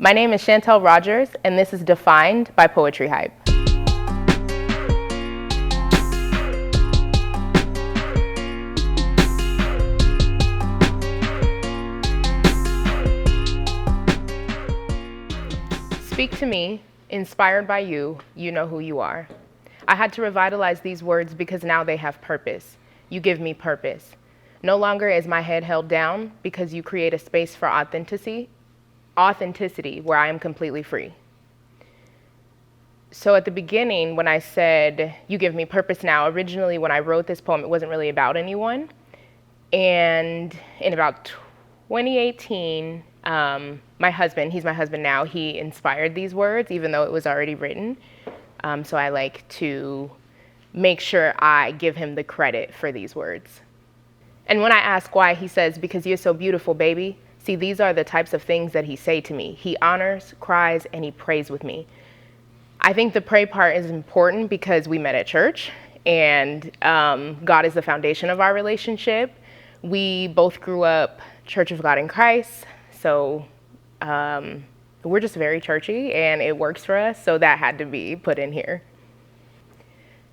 My name is Chantell Rodgers, and this is Defined by Poetry.Hype. Speak to me, inspired by you, you know who you are. I had to revitalize these words because now they have purpose. You give me purpose. No longer is my head held down because you create a space for authenticity where I am completely free. So at the beginning, when I said, you give me purpose now, originally when I wrote this poem, it wasn't really about anyone. And in about 2018, my husband, he's my husband now, he inspired these words, even though it was already written. So I like to make sure I give him the credit for these words. And when I ask why, he says, because you're so beautiful, baby. See, these are the types of things that he say to me. He honors, cries, and he prays with me. I think the pray part is important because we met at church, and God is the foundation of our relationship. We both grew up Church of God in Christ, so we're just very churchy, and it works for us, so that had to be put in here.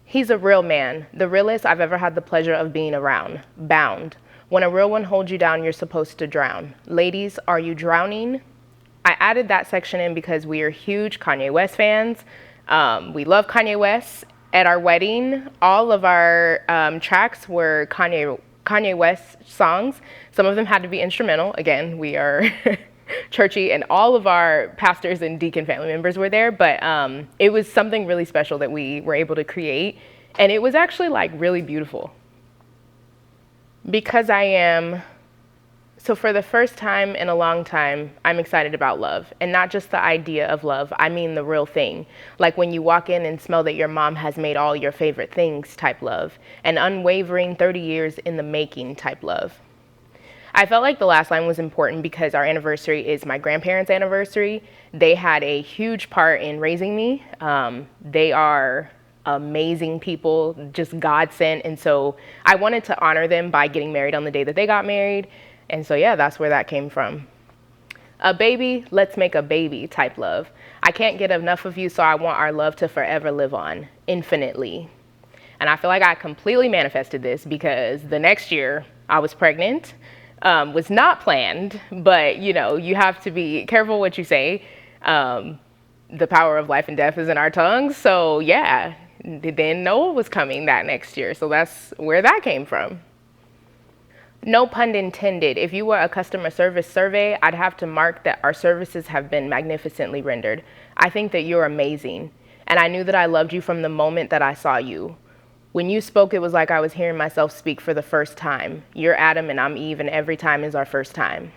He's a real man, the realest I've ever had the pleasure of being around, bound. When a real one holds you down, you're supposed to drown. Ladies, are you drowning? I added that section in because we are huge Kanye West fans. We love Kanye West. At our wedding, all of our tracks were Kanye West songs. Some of them had to be instrumental. Again, we are churchy, and all of our pastors and deacon family members were there, but it was something really special that we were able to create, and it was actually like really beautiful. Because so for the first time in a long time, I'm excited about love, and not just the idea of love, I mean the real thing. Like when you walk in and smell that your mom has made all your favorite things type love, an unwavering 30 years in the making type love. I felt like the last line was important because our anniversary is my grandparents' anniversary. They had a huge part in raising me. They are amazing people, just God sent. And so I wanted to honor them by getting married on the day that they got married. And so, yeah, that's where that came from. A baby, let's make a baby type love. I can't get enough of you, so I want our love to forever live on, infinitely. And I feel like I completely manifested this because the next year I was pregnant. Was not planned, but you have to be careful what you say. The power of life and death is in our tongues. So yeah, then Noah was coming that next year. So that's where that came from. No pun intended. If you were a customer service survey, I'd have to mark that our services have been magnificently rendered. I think that you're amazing. And I knew that I loved you from the moment that I saw you. When you spoke, it was like I was hearing myself speak for the first time. You're Adam and I'm Eve, and every time is our first time.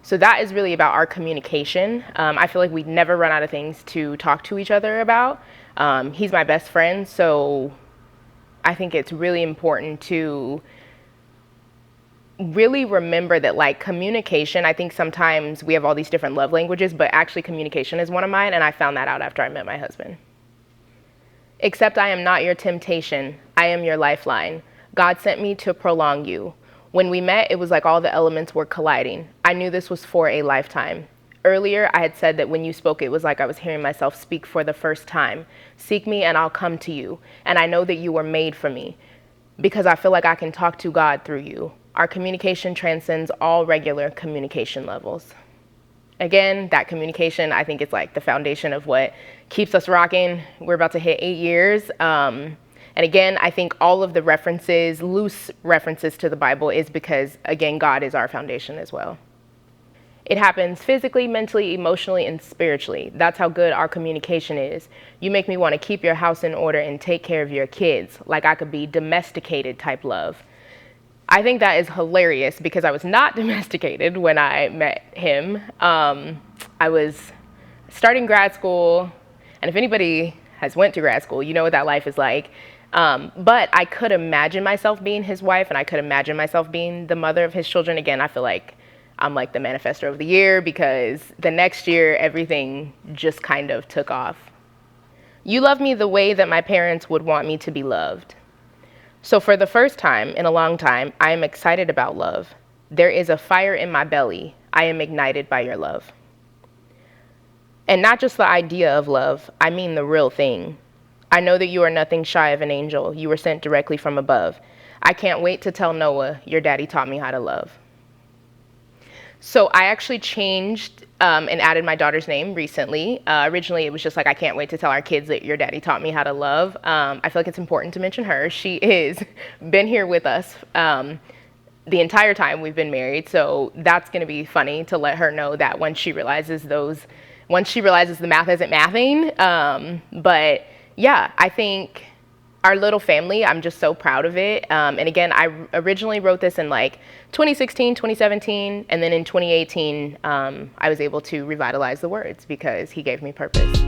So that is really about our communication. I feel like we never run out of things to talk to each other about. He's my best friend, so I think it's really important to really remember that, like, communication, I think sometimes we have all these different love languages, but actually communication is one of mine, and I found that out after I met my husband. Except I am not your temptation, I am your lifeline. God sent me to prolong you. When we met, it was like all the elements were colliding. I knew this was for a lifetime. Earlier, I had said that when you spoke, it was like I was hearing myself speak for the first time. Seek me and I'll come to you. And I know that you were made for me because I feel like I can talk to God through you. Our communication transcends all regular communication levels. Again, that communication, I think it's like the foundation of what keeps us rocking. We're about to hit 8 years. And again, I think all of the references, loose references to the Bible is because, again, God is our foundation as well. It happens physically, mentally, emotionally, and spiritually. That's how good our communication is. You make me want to keep your house in order and take care of your kids, like I could be domesticated type love. I think that is hilarious because I was not domesticated when I met him. I was starting grad school, and if anybody has went to grad school, you know what that life is like. But I could imagine myself being his wife, and I could imagine myself being the mother of his children. Again, I feel like I'm like the manifestor of the year because the next year, everything just kind of took off. You love me the way that my parents would want me to be loved. So for the first time in a long time, I am excited about love. There is a fire in my belly. I am ignited by your love. And not just the idea of love, I mean the real thing. I know that you are nothing shy of an angel. You were sent directly from above. I can't wait to tell Noah, your daddy taught me how to love. So I actually changed and added my daughter's name recently. Originally, it was just like, I can't wait to tell our kids that your daddy taught me how to love. I feel like it's important to mention her. She is been here with us the entire time we've been married. So that's going to be funny to let her know that once she realizes the math isn't mathing. But yeah, I think our little family, I'm just so proud of it. And again, I originally wrote this in like 2016, 2017, and then in 2018, I was able to revitalize the words because he gave me purpose.